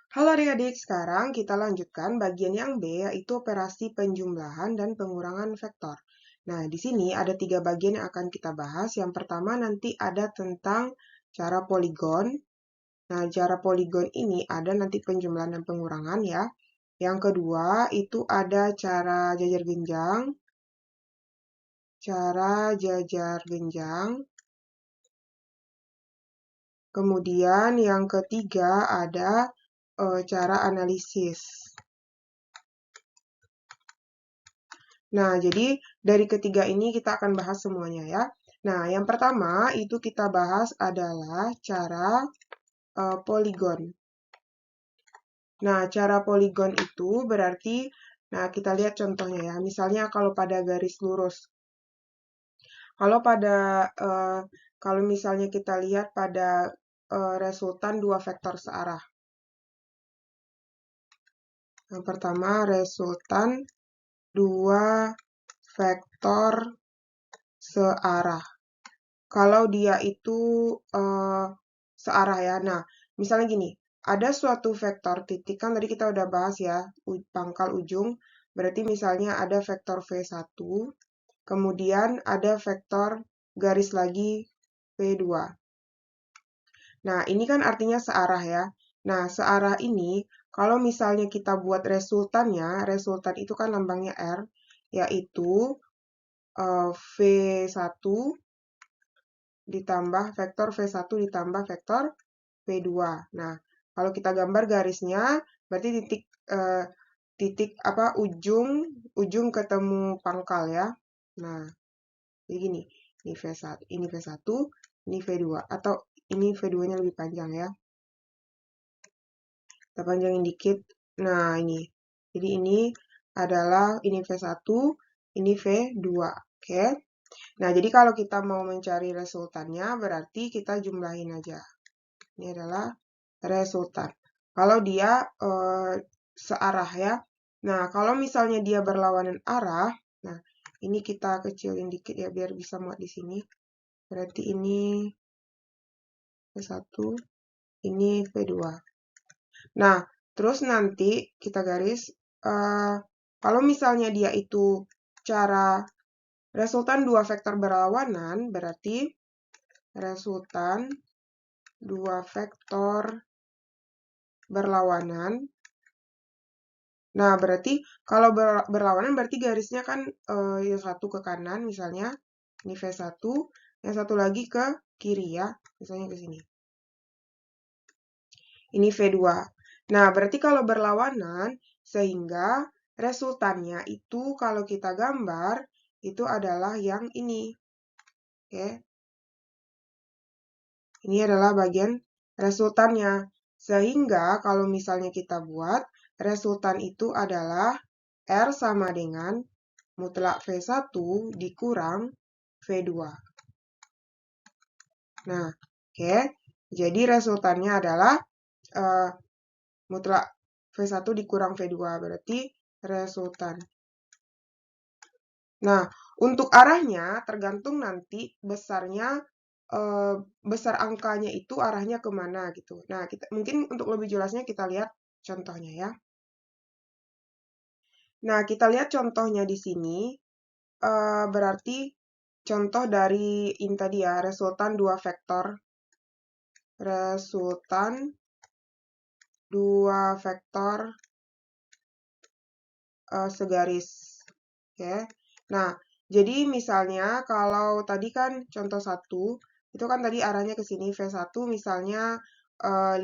Halo adik-adik, sekarang kita lanjutkan bagian yang B, yaitu operasi penjumlahan dan pengurangan vektor. Nah, di sini ada 3 bagian yang akan kita bahas. Yang pertama nanti ada tentang cara poligon. Nah, cara poligon ini ada nanti penjumlahan dan pengurangan ya. Yang kedua itu ada cara jajar genjang. Kemudian yang ketiga ada cara analisis. Nah, jadi dari ketiga ini kita akan bahas semuanya ya. Nah, yang pertama itu kita bahas adalah cara poligon. Nah, cara poligon itu berarti, nah kita lihat contohnya ya. Misalnya kalau pada garis lurus. Kalau misalnya kita lihat pada resultan dua vektor searah. Yang pertama, resultan dua vektor searah. Kalau dia itu searah ya. Nah, misalnya gini, ada suatu vektor titik, kan tadi kita udah bahas ya, pangkal ujung, berarti misalnya ada vektor V1, kemudian ada vektor garis lagi V2. Nah, ini kan artinya searah ya. Nah, searah ini, kalau misalnya kita buat resultannya, resultan itu kan lambangnya R, yaitu V1 ditambah vektor V1 ditambah vektor V2. Nah, kalau kita gambar garisnya, berarti titik ujung ketemu pangkal ya. Nah, jadi gini, ini V1, ini V2 atau ini V2-nya lebih panjang ya. Kita panjangin dikit. Nah, ini. Jadi ini adalah ini V1, ini V2. Oke. Nah, jadi kalau kita mau mencari resultannya, berarti kita jumlahin aja. Ini adalah resultan. Kalau dia searah ya. Nah, kalau misalnya dia berlawanan arah, nah ini kita kecilin dikit ya biar bisa muat di sini. Berarti ini V1, ini V2. Nah, terus nanti kita garis, kalau misalnya dia itu cara resultan dua vektor berlawanan, berarti resultan dua vektor berlawanan. Nah, berarti kalau berlawanan berarti garisnya kan yang satu ke kanan misalnya, ini V1, yang satu lagi ke kiri ya, misalnya ke sini. Ini V2. Nah, berarti kalau berlawanan, sehingga resultannya itu kalau kita gambar, itu adalah yang ini. Oke. Ini adalah bagian resultannya. Sehingga kalau misalnya kita buat, resultan itu adalah R sama dengan mutlak V1 dikurang V2. Nah, oke. Jadi resultannya adalah mutlak V1 dikurang V2. Berarti resultan. Nah, untuk arahnya tergantung nanti besar angkanya itu arahnya kemana gitu. Nah, mungkin untuk lebih jelasnya kita lihat contohnya ya. Nah, kita lihat contohnya di sini. Berarti contoh dari ini tadi ya, resultan dua vektor. Resultan dua vektor segaris. Oke. Nah, jadi misalnya kalau tadi kan contoh 1, itu kan tadi arahnya ke sini, V1 misalnya 5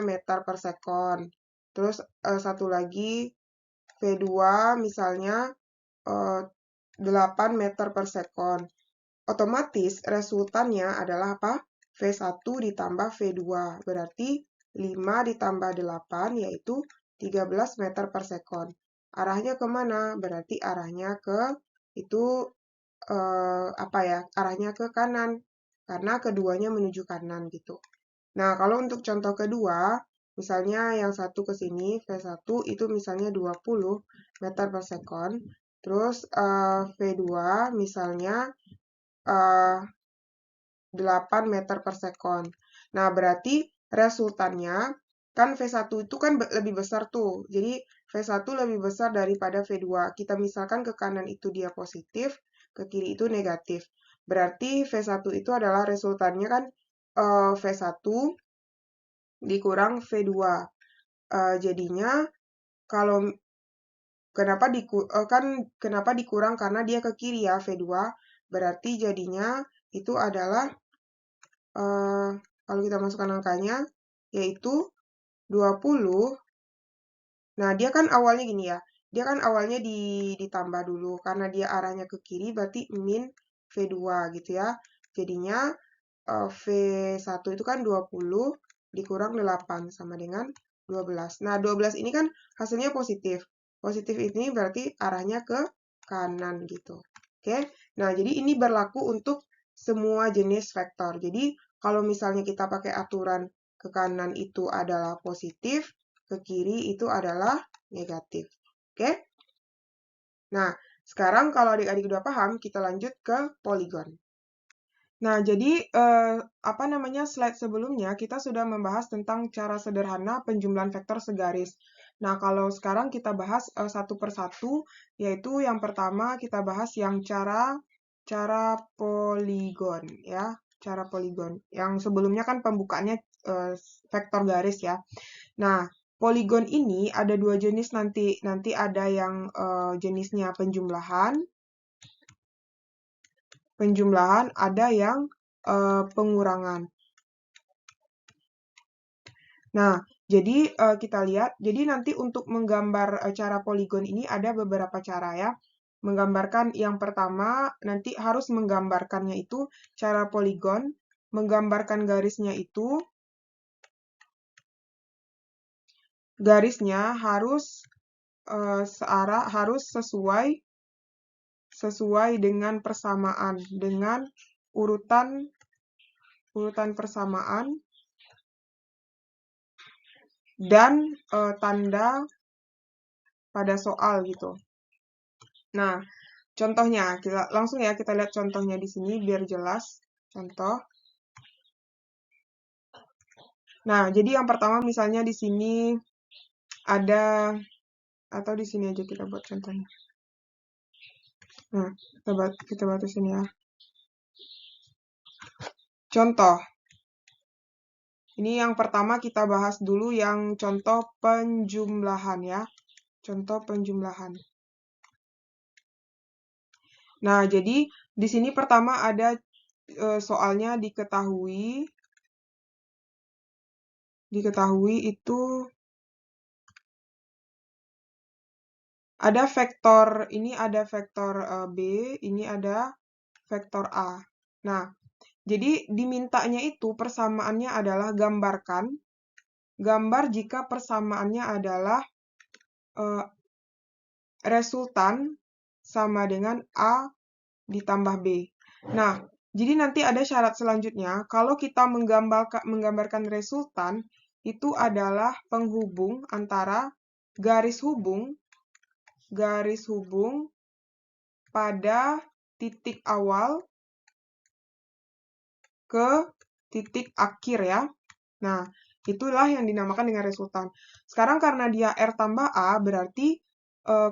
meter per sekon. Terus satu lagi V2 misalnya 8 meter per sekon. Otomatis resultannya adalah apa? V1 ditambah V2. Berarti 5 ditambah 8 yaitu 13 meter per sekon. Arahnya kemana? Berarti arahnya ke itu arahnya ke kanan. Karena keduanya menuju kanan gitu. Nah, kalau untuk contoh kedua, misalnya yang satu ke sini, V1 itu misalnya 20 meter per sekon. Terus V2 misalnya 8 meter per sekon. Nah, berarti resultannya kan V1 itu kan lebih besar tuh. Jadi V1 lebih besar daripada V2. Kita misalkan ke kanan itu dia positif, ke kiri itu negatif. Berarti V1 itu adalah resultannya kan V1 dikurang V2. Jadinya kalau kenapa dikurang karena dia ke kiri ya V2. Berarti jadinya itu adalah kalau kita masukkan angkanya yaitu 20. Nah, dia kan awalnya gini ya. Dia kan awalnya ditambah dulu. Karena dia arahnya ke kiri, berarti min V2 gitu ya. Jadinya V1 itu kan 20 dikurang 8 sama dengan 12. Nah, 12 ini kan hasilnya positif. Positif ini berarti arahnya ke kanan gitu. Oke. Nah, jadi ini berlaku untuk semua jenis vektor. Jadi, kalau misalnya kita pakai aturan ke kanan itu adalah positif, ke kiri itu adalah negatif. Oke? Nah, sekarang kalau adik-adik udah paham, kita lanjut ke poligon. Nah, jadi slide sebelumnya kita sudah membahas tentang cara sederhana penjumlahan vektor segaris. Nah, kalau sekarang kita bahas satu persatu, yaitu yang pertama kita bahas yang cara poligon ya, cara poligon. Yang sebelumnya kan pembukaannya vektor garis ya. Nah, poligon ini ada dua jenis nanti. Nanti ada yang jenisnya penjumlahan, ada yang pengurangan. Nah, jadi kita lihat, jadi nanti untuk menggambar cara poligon ini ada beberapa cara ya. Menggambarkan yang pertama, nanti harus menggambarkannya itu cara poligon, menggambarkan garisnya itu, garisnya harus searah, harus sesuai dengan persamaan, dengan urutan persamaan dan tanda pada soal gitu. Nah, contohnya langsung ya kita lihat contohnya di sini biar jelas. Contoh. Nah, jadi yang pertama misalnya di sini ada, atau di sini aja kita buat contohnya. Nah, kita batasin ya. Contoh. Ini yang pertama kita bahas dulu yang contoh penjumlahan ya. Contoh penjumlahan. Nah, jadi di sini pertama ada soalnya diketahui itu ada vektor, ini ada vektor B, ini ada vektor A. Nah, jadi dimintanya itu persamaannya adalah gambar jika persamaannya adalah resultan sama dengan A ditambah B. Nah, jadi nanti ada syarat selanjutnya, kalau kita menggambarkan resultan, itu adalah penghubung antara garis hubung pada titik awal ke titik akhir ya. Nah, itulah yang dinamakan dengan resultan. Sekarang karena dia R tambah A, berarti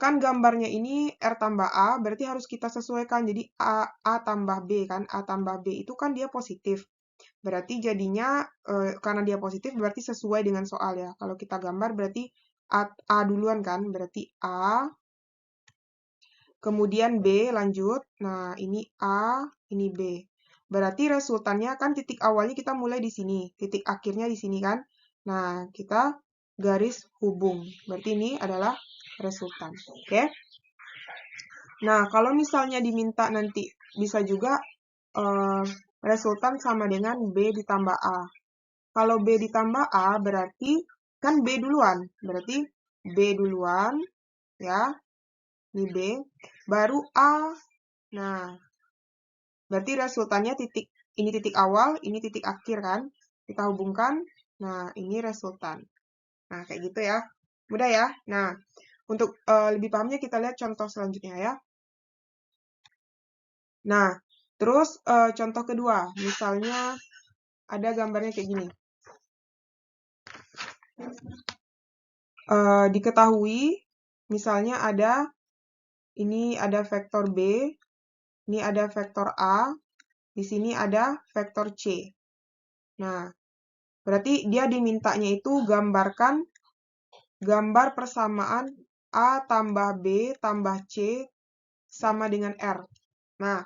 kan gambarnya ini R tambah A, berarti harus kita sesuaikan. Jadi A tambah B kan, A tambah B itu kan dia positif. Berarti jadinya, karena dia positif, berarti sesuai dengan soal ya. Kalau kita gambar berarti A duluan kan, berarti A, kemudian B lanjut. Nah, ini A, ini B. Berarti resultannya kan titik awalnya kita mulai di sini, titik akhirnya di sini kan. Nah, kita garis hubung. Berarti ini adalah resultan. Oke? Nah, kalau misalnya diminta nanti bisa juga resultan sama dengan B ditambah A. Kalau B ditambah A berarti kan B duluan. Berarti B duluan ya. Ini B. Baru A. Nah, berarti resultannya ini titik awal, ini titik akhir kan. Kita hubungkan. Nah, ini resultan. Nah, kayak gitu ya. Mudah ya. Nah, untuk lebih pahamnya kita lihat contoh selanjutnya ya. Nah, terus contoh kedua. Misalnya ada gambarnya kayak gini. diketahui, misalnya ini ada vektor B, ini ada vektor A, di sini ada vektor C. Nah, berarti dia dimintanya itu gambarkan gambar persamaan A tambah B tambah C sama dengan R. Nah,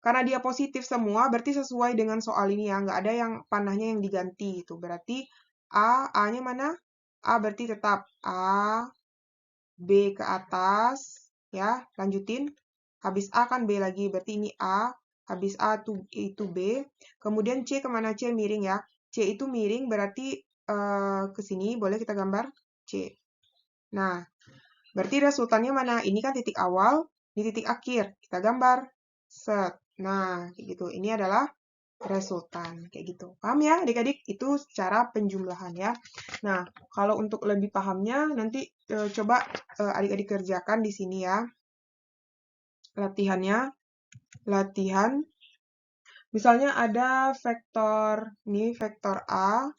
karena dia positif semua, berarti sesuai dengan soal ini ya. Nggak ada yang panahnya yang diganti. Itu berarti A-nya mana? A berarti tetap A, B ke atas. Ya, lanjutin. Habis A kan B lagi, berarti ini A. Habis A itu B. Kemudian C kemana? C miring ya. C itu miring, berarti ke sini. Boleh kita gambar C. Nah, berarti resultannya mana? Ini kan titik awal, ini titik akhir. Kita gambar. Set. Nah, kayak gitu. Ini adalah resultan. Kayak gitu. Paham ya adik-adik? Itu cara penjumlahan ya. Nah, kalau untuk lebih pahamnya, nanti coba adik-adik kerjakan di sini ya. Latihannya. Latihan. Misalnya ada vektor, ini vektor A.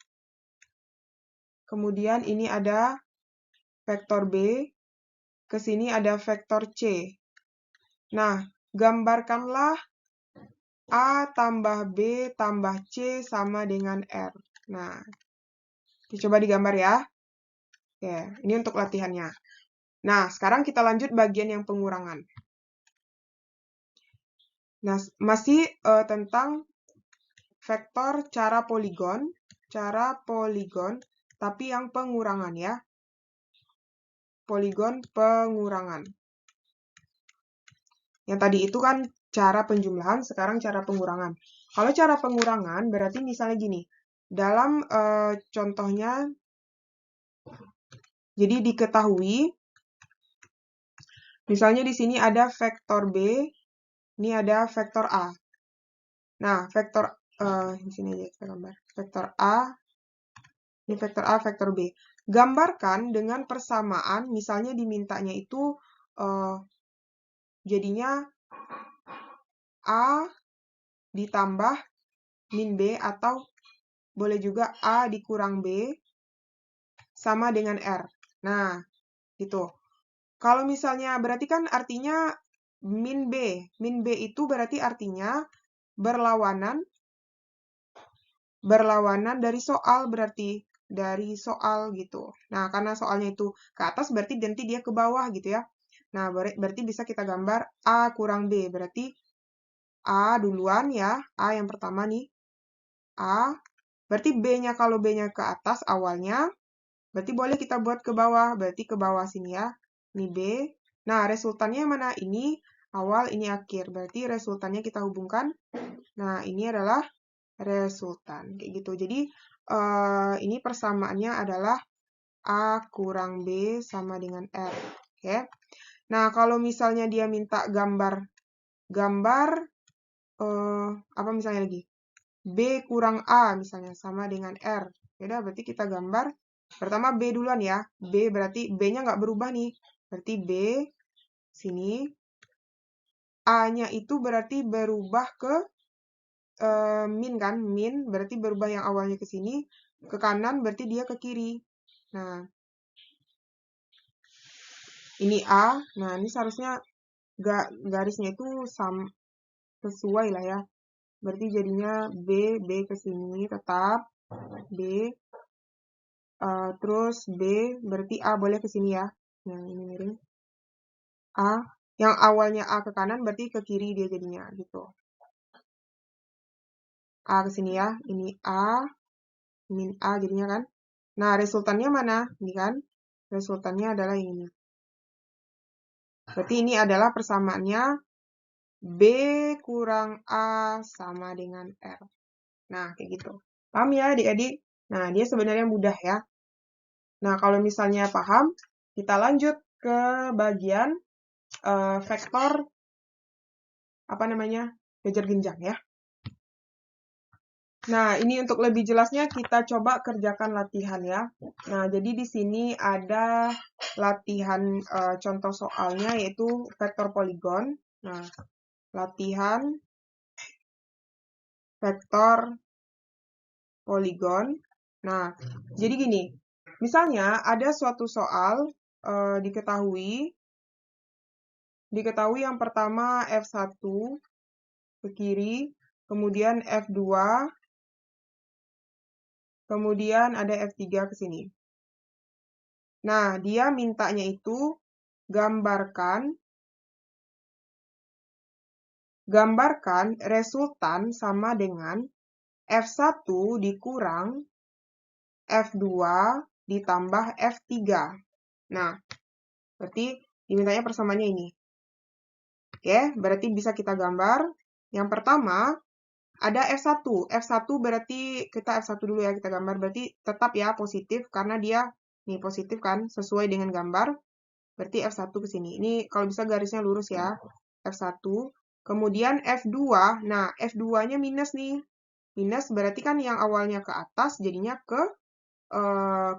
Kemudian ini ada vektor B. Ke sini ada vektor C. Nah, gambarkanlah A tambah B tambah C sama dengan R. Nah, coba digambar ya. Oke, ini untuk latihannya. Nah, sekarang kita lanjut bagian yang pengurangan. Nah, masih tentang vektor cara poligon, tapi yang pengurangan ya. Poligon pengurangan. Yang tadi itu kan cara penjumlahan, sekarang cara pengurangan. Kalau cara pengurangan berarti misalnya gini, dalam contohnya, jadi diketahui, misalnya di sini ada vektor B, ini ada vektor A. Nah, vektor di sini aja kita gambar. Vektor A, ini vektor A, vektor B. Gambarkan dengan persamaan, misalnya dimintanya itu jadinya A ditambah min B atau boleh juga A dikurang B sama dengan R. Nah, gitu. Kalau misalnya berarti kan artinya min B. Min B itu berarti artinya berlawanan dari soal berarti. Dari soal gitu. Nah, karena soalnya itu ke atas berarti nanti dia ke bawah gitu ya. Nah, berarti bisa kita gambar A kurang B. Berarti A duluan ya. A yang pertama nih. A. Berarti B-nya kalau B-nya ke atas awalnya. Berarti boleh kita buat ke bawah. Berarti ke bawah sini ya. Ini B. Nah, resultannya mana? Ini awal, ini akhir. Berarti resultannya kita hubungkan. Nah, ini adalah resultan. Kayak gitu. Jadi, ini persamaannya adalah A kurang B sama dengan R. Oke. Nah, kalau misalnya dia minta gambar apa misalnya lagi? B kurang A misalnya sama dengan R. Yaudah, berarti kita gambar. Pertama B duluan ya. B berarti B-nya nggak berubah nih. Berarti B sini. A-nya itu berarti berubah ke min kan. Min berarti berubah yang awalnya ke sini. Ke kanan berarti dia ke kiri. Nah, ini A. Nah, ini seharusnya garisnya itu sesuai lah ya. Berarti jadinya B ke sini tetap. B. Terus B berarti A boleh ke sini ya. Nah, ini miring. A. Yang awalnya A ke kanan berarti ke kiri dia jadinya gitu. A ke sini ya. Ini A. Min A jadinya kan. Nah, resultannya mana? Ini kan. Resultannya adalah ini. Berarti ini adalah persamaannya B kurang A sama dengan R. Nah, kayak gitu. Paham ya adik-adik? Nah, dia sebenarnya mudah ya. Nah, kalau misalnya paham, kita lanjut ke bagian vektor, apa namanya, kejar genjang ya. Nah, ini untuk lebih jelasnya kita coba kerjakan latihan ya. Nah, jadi di sini ada latihan contoh soalnya yaitu vektor poligon. Nah, latihan vektor poligon. Nah, jadi gini, Misalnya, ada suatu soal diketahui yang pertama F1 ke kiri, kemudian F2, kemudian ada F3 ke sini. Nah, dia mintanya itu gambarkan resultan sama dengan F1 dikurang F2 ditambah F3. Nah, berarti dimintanya persamaannya ini. Oke, berarti bisa kita gambar. Yang pertama, ada F1. F1 berarti kita F1 dulu ya, kita gambar. Berarti tetap ya positif, karena dia nih positif kan, sesuai dengan gambar. Berarti F1 ke sini. Ini kalau bisa garisnya lurus ya. F1. Kemudian F2. Nah, F2-nya minus nih. Minus berarti kan yang awalnya ke atas, jadinya ke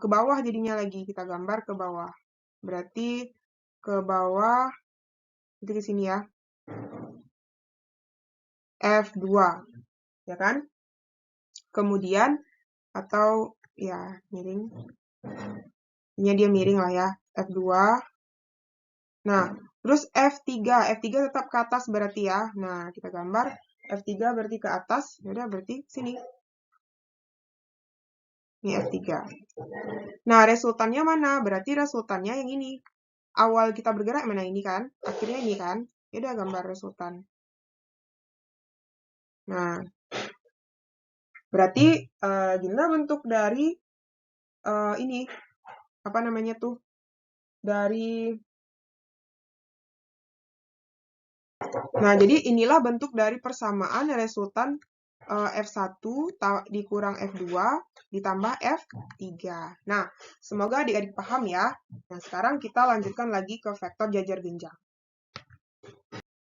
bawah jadinya lagi. Kita gambar ke bawah. Berarti ke bawah, itu ke sini ya. F2. Ya kan? Kemudian, atau ya miring. Ini dia miring lah ya. F2. Nah, terus F3. F3 tetap ke atas berarti ya. Nah, kita gambar. F3 berarti ke atas. Yaudah, berarti sini. Ini F3. Nah, resultannya mana? Berarti resultannya yang ini. Awal kita bergerak mana ini kan? Akhirnya ini kan? Yaudah, gambar resultan. Nah, berarti gimana bentuk dari ini? Apa namanya tuh? Nah, jadi inilah bentuk dari persamaan resultan F1 dikurang F2 ditambah F3. Nah, semoga adik-adik paham ya. Nah, sekarang kita lanjutkan lagi ke vektor jajar genjang.